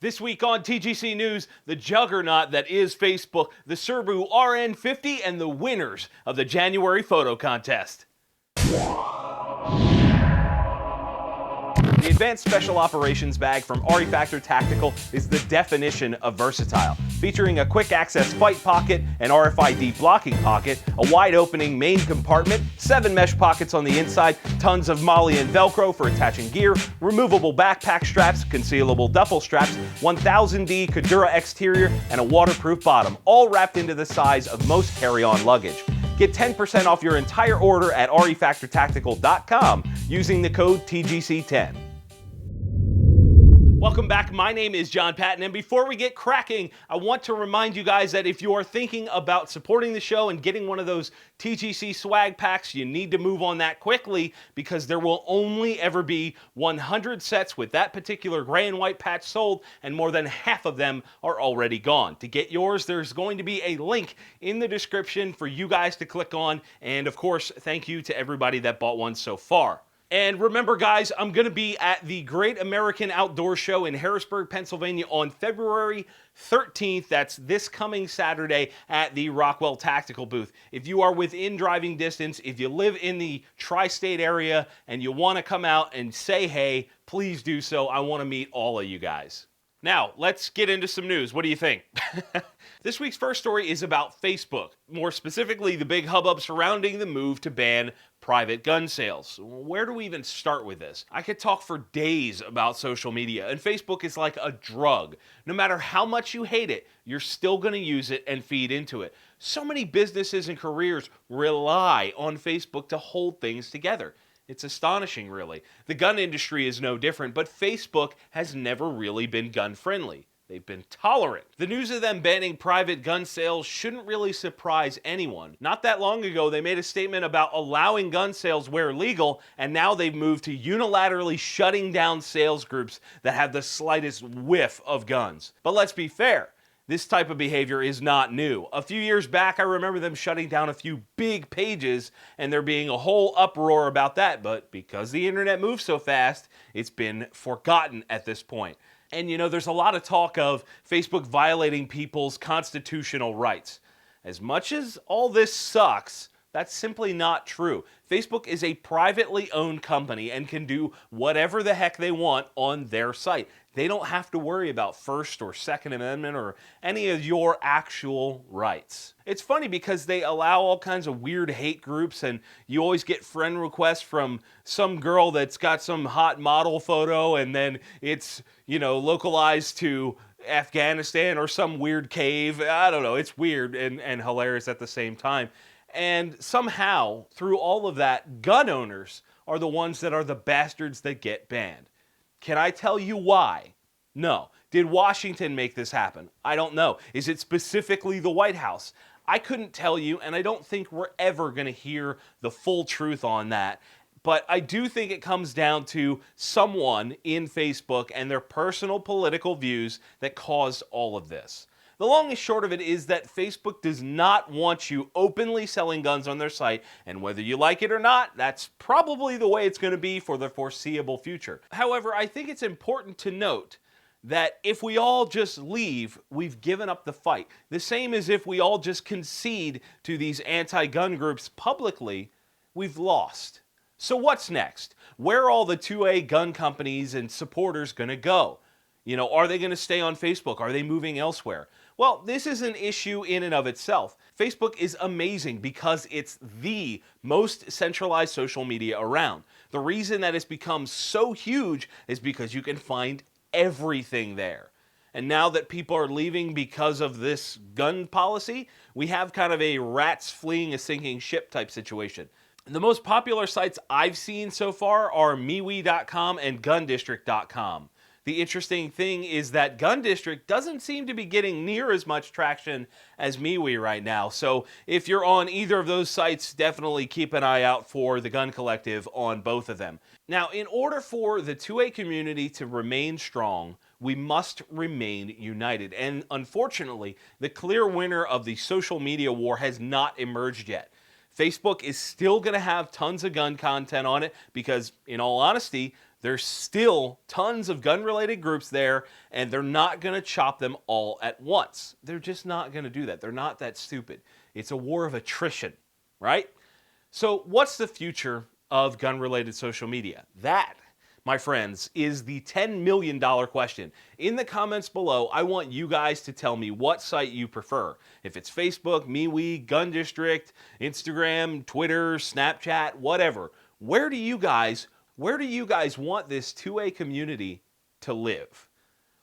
This week on TGC News, the juggernaut that is Facebook, the Serbu RN50, and the winners of the January photo contest. The Advanced Special Operations bag from RE-Factor Tactical is the definition of versatile. Featuring a quick access fight pocket, an RFID blocking pocket, a wide opening main compartment, 7 mesh pockets on the inside, tons of MOLLE and Velcro for attaching gear, removable backpack straps, concealable duffel straps, 1000D Kadura exterior, and a waterproof bottom, all wrapped into the size of most carry-on luggage. Get 10% off your entire order at refactortactical.com using the code TGC10. Welcome back. My name is John Patton, and before we get cracking, I want to remind you guys that if you are thinking about supporting the show and getting one of those TGC swag packs, you need to move on that quickly because there will only ever be 100 sets with that particular gray and white patch sold, and more than half of them are already gone. To get yours, there's going to be a link in the description for you guys to click on, and of course, thank you to everybody that bought one so far. And remember, guys, I'm going to be at the Great American Outdoor Show in Harrisburg, Pennsylvania on February 13th. That's this coming Saturday at the Rockwell Tactical booth. If you are within driving distance, if you live in the tri-state area and you want to come out and say hey, please do so. I want to meet all of you guys. Now, let's get into some news. What do you think? This week's first story is about Facebook, more specifically the big hubbub surrounding the move to ban private gun sales. Where do we even start with this? I could talk for days about social media, and Facebook is like a drug. No matter how much you hate it, you're still going to use it and feed into it. So many businesses and careers rely on Facebook to hold things together. It's astonishing, really. The gun industry is no different, but Facebook has never really been gun-friendly. They've been tolerant. The news of them banning private gun sales shouldn't really surprise anyone. Not that long ago, they made a statement about allowing gun sales where legal, and now they've moved to unilaterally shutting down sales groups that have the slightest whiff of guns. But let's be fair. This type of behavior is not new. A few years back, I remember them shutting down a few big pages and there being a whole uproar about that, but because the internet moves so fast, it's been forgotten at this point. And you know, there's a lot of talk of Facebook violating people's constitutional rights. As much as all this sucks, that's simply not true. Facebook is a privately owned company and can do whatever the heck they want on their site. They don't have to worry about First or Second Amendment or any of your actual rights. It's funny because they allow all kinds of weird hate groups, and you always get friend requests from some girl that's got some hot model photo, and then it's, you know, localized to Afghanistan or some weird cave. I don't know. It's weird and hilarious at the same time. And somehow, through all of that, gun owners are the ones that are the bastards that get banned. Can I tell you why? No. Did Washington make this happen? I don't know. Is it specifically the White House? I couldn't tell you, and I don't think we're ever going to hear the full truth on that. But I do think it comes down to someone in Facebook and their personal political views that caused all of this. The long and short of it is that Facebook does not want you openly selling guns on their site, and whether you like it or not, that's probably the way it's going to be for the foreseeable future. However, I think it's important to note that if we all just leave, we've given up the fight. The same as if we all just concede to these anti-gun groups publicly, we've lost. So what's next? Where are all the 2A gun companies and supporters going to go? You know, are they going to stay on Facebook? Are they moving elsewhere? Well, this is an issue in and of itself. Facebook is amazing because it's the most centralized social media around. The reason that it's become so huge is because you can find everything there. And now that people are leaving because of this gun policy, we have kind of a rats fleeing a sinking ship type situation. The most popular sites I've seen so far are MeWe.com and GunDistrict.com. The interesting thing is that Gun District doesn't seem to be getting near as much traction as MeWe right now. So if you're on either of those sites, definitely keep an eye out for the Gun Collective on both of them. Now, in order for the 2A community to remain strong, we must remain united. And unfortunately, the clear winner of the social media war has not emerged yet. Facebook is still going to have tons of gun content on it because, in all honesty, There's still tons of gun-related groups there, and they're not going to chop them all at once. They're just not going to do that. They're not that stupid. It's a war of attrition, right? So what's the future of gun-related social media? That, my friends, is the $10 million question. In the comments below, I want you guys to tell me what site you prefer. If it's Facebook, MeWe, Gun District, Instagram, Twitter, Snapchat, whatever. Where do you guys want this 2A community to live?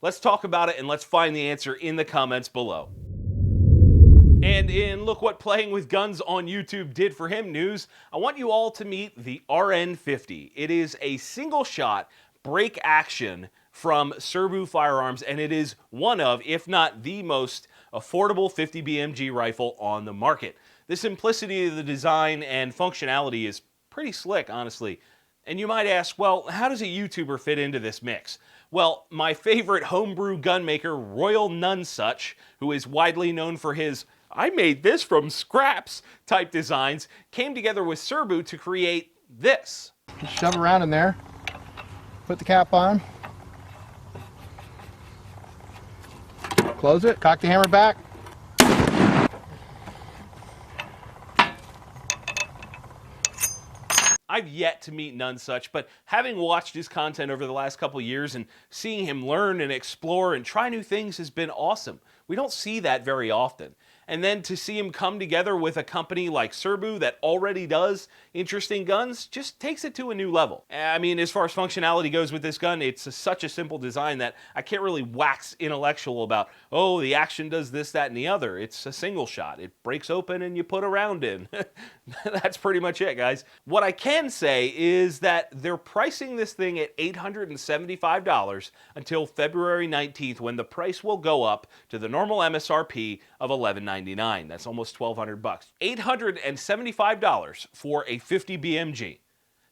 Let's talk about it and let's find the answer in the comments below. And in Look What Playing with Guns on YouTube Did For Him news, I want you all to meet the RN50. It is a single shot break action from Serbu firearms, and it is one of, if not the most affordable 50 BMG rifle on the market. The simplicity of the design and functionality is pretty slick, honestly. And you might ask, well, how does a YouTuber fit into this mix? Well, my favorite homebrew gun maker, Royal Nonesuch, who is widely known for his "I made this from scraps" type designs, came together with Serbu to create this. Just shove it around in there, put the cap on, close it, cock the hammer back. I've yet to meet Nonesuch, but having watched his content over the last couple years and seeing him learn and explore and try new things has been awesome. We don't see that very often. And then to see him come together with a company like Serbu that already does interesting guns just takes it to a new level. I mean, as far as functionality goes with this gun, it's such a simple design that I can't really wax intellectual about, oh, the action does this, that, and the other. It's a single shot. It breaks open and you put a round in. That's pretty much it, guys. What I can say is that they're pricing this thing at $875 until February 19th, when the price will go up to the normal MSRP of $11.99. That's almost $1,200 bucks. $875 for a 50 BMG.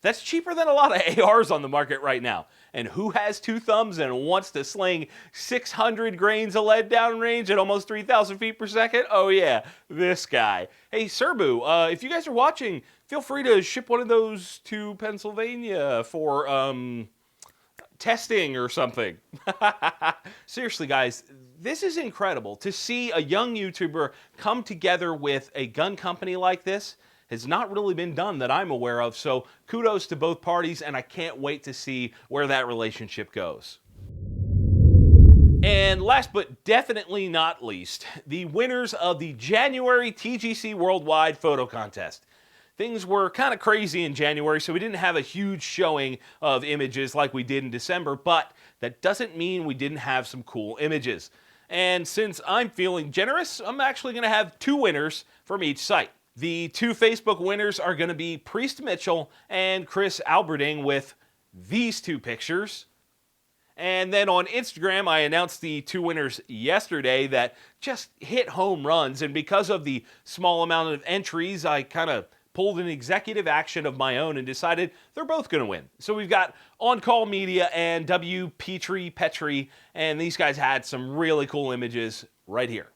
That's cheaper than a lot of ARs on the market right now. And who has two thumbs and wants to sling 600 grains of lead downrange at almost 3,000 feet per second? Oh yeah, this guy. Hey Serbu, if you guys are watching, feel free to ship one of those to Pennsylvania for testing or something. Seriously, guys, this is incredible. To see a young YouTuber come together with a gun company like this has not really been done that I'm aware of, so kudos to both parties, and I can't wait to see where that relationship goes. And last but definitely not least, the winners of the January TGC Worldwide Photo Contest. Things were kind of crazy in January, so we didn't have a huge showing of images like we did in December, but that doesn't mean we didn't have some cool images. And since I'm feeling generous, I'm actually going to have two winners from each site. The two Facebook winners are going to be Priest Mitchell and Chris Alberding with these two pictures. And then on Instagram, I announced the two winners yesterday that just hit home runs. And because of the small amount of entries, I kind of pulled an executive action of my own and decided they're both going to win. So we've got On Call Media and W. Petrie, and these guys had some really cool images right here.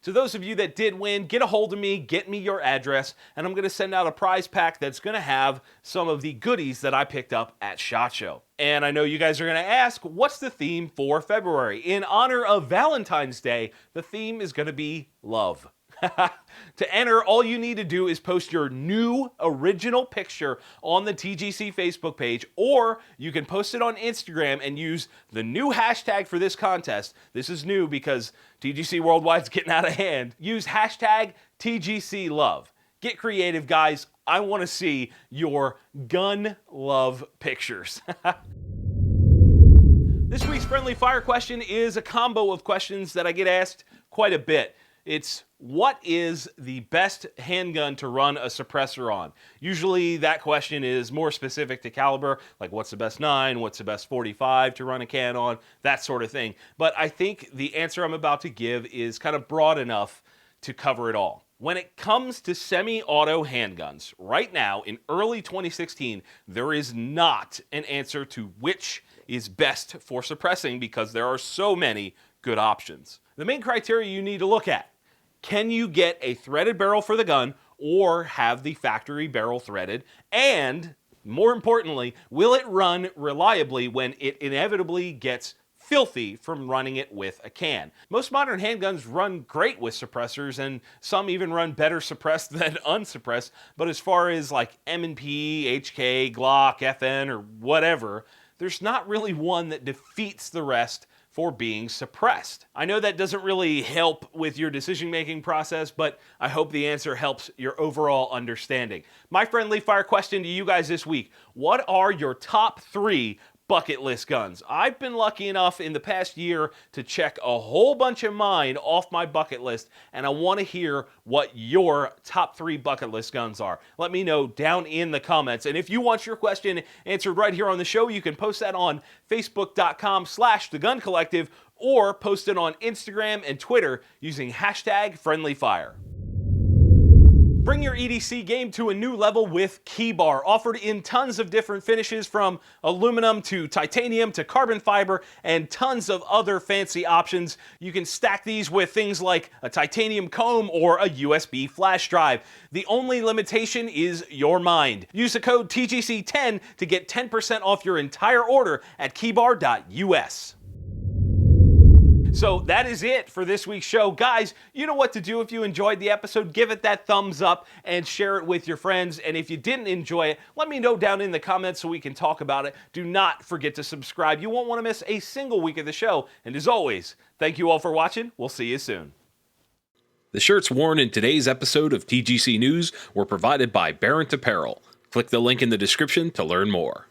To those of you that did win, get a hold of me, get me your address, and I'm going to send out a prize pack that's going to have some of the goodies that I picked up at SHOT Show. And I know you guys are going to ask, what's the theme for February? In honor of Valentine's Day, the theme is going to be love. To enter, all you need to do is post your new original picture on the TGC Facebook page, or you can post it on Instagram and use the new hashtag for this contest. This is new because TGC Worldwide's getting out of hand. Use hashtag TGC Love. Get creative, guys. I want to see your gun love pictures. This week's Friendly Fire question is a combo of questions that I get asked quite a bit. It's, what is the best handgun to run a suppressor on? Usually that question is more specific to caliber, like what's the best 9, what's the best 45 to run a can on, that sort of thing. But I think the answer I'm about to give is kind of broad enough to cover it all. When it comes to semi-auto handguns, right now in early 2016, there is not an answer to which is best for suppressing because there are so many good options. The main criteria you need to look at: can you get a threaded barrel for the gun or have the factory barrel threaded? And More importantly, will it run reliably when it inevitably gets filthy from running it with a can? Most modern handguns run great with suppressors, and some even run better suppressed than unsuppressed, but as far as like M&P, HK, Glock, FN, or whatever, there's not really one that defeats the rest for being suppressed. I know that doesn't really help with your decision-making process, but I hope the answer helps your overall understanding. My friendly fire question to you guys this week: what are your top 3 bucket list guns? I've been lucky enough in the past year to check a whole bunch of mine off my bucket list, and I want to hear what your top 3 bucket list guns are. Let me know down in the comments. And if you want your question answered right here on the show, you can post that on facebook.com/theguncollective or post it on Instagram and Twitter using #friendlyfire. Bring your EDC game to a new level with KeyBar, offered in tons of different finishes from aluminum to titanium to carbon fiber and tons of other fancy options. You can stack these with things like a titanium comb or a USB flash drive. The only limitation is your mind. Use the code TGC10 to get 10% off your entire order at keybar.us. So that is it for this week's show. Guys, you know what to do. If you enjoyed the episode, give it that thumbs up and share it with your friends. And if you didn't enjoy it, let me know down in the comments so we can talk about it. Do not forget to subscribe. You won't want to miss a single week of the show. And as always, thank you all for watching. We'll see you soon. The shirts worn in today's episode of TGC News were provided by Barrett Apparel. Click the link in the description to learn more.